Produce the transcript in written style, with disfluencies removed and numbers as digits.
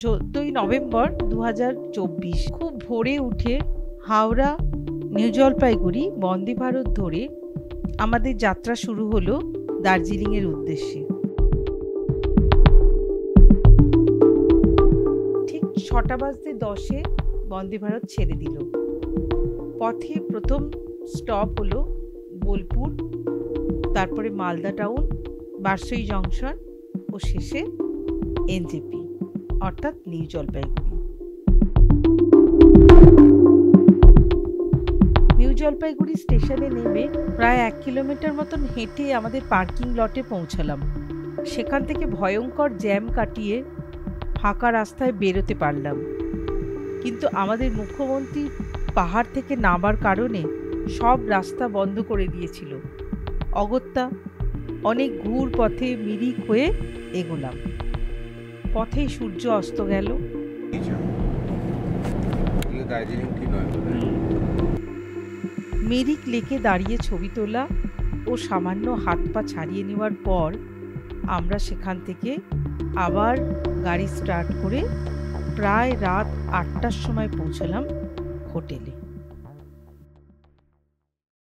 14ই November 2024 খুব ভোরে উঠে হাওড়া নিউ জলপাইগুড়ি বন্দে ভারত ধরে আমাদের যাত্রা শুরু হলো দার্জিলিংয়ের উদ্দেশ্যে। ঠিক 6:10 বন্দে ভারত ছেড়ে দিল। পথে প্রথম স্টপ হলো বোলপুর, তারপরে মালদা টাউন, বারসই জংশন ও শেষে এনজেপি অর্থাৎ নিউ জলপাইগুড়ি। নিউ জলপাইগুড়ি স্টেশনে নেমে প্রায় 1 কিলোমিটার মতন হেঁটে আমাদের পার্কিং লটে পৌঁছালাম। সেখান থেকে ভয়ঙ্কর জ্যাম কাটিয়ে ফাঁকা রাস্তায় বেরোতে পারলাম, কিন্তু আমাদের মুখ্যমন্ত্রী পাহাড় থেকে নামার কারণে সব রাস্তা বন্ধ করে দিয়েছিল। অগত্যা অনেক ঘুর পথে মিরিক হয়ে এগোলাম। পথেই সূর্য অস্ত গেল। মিরিক লেকে দাঁড়িয়ে ছবি তোলা ও সামান্য হাত পা ছাড়িয়ে নেওয়ার পর আমরা সেখান থেকে আবার গাড়ি স্টার্ট করে প্রায় রাত 8টার সময় পৌঁছলাম হোটেলে।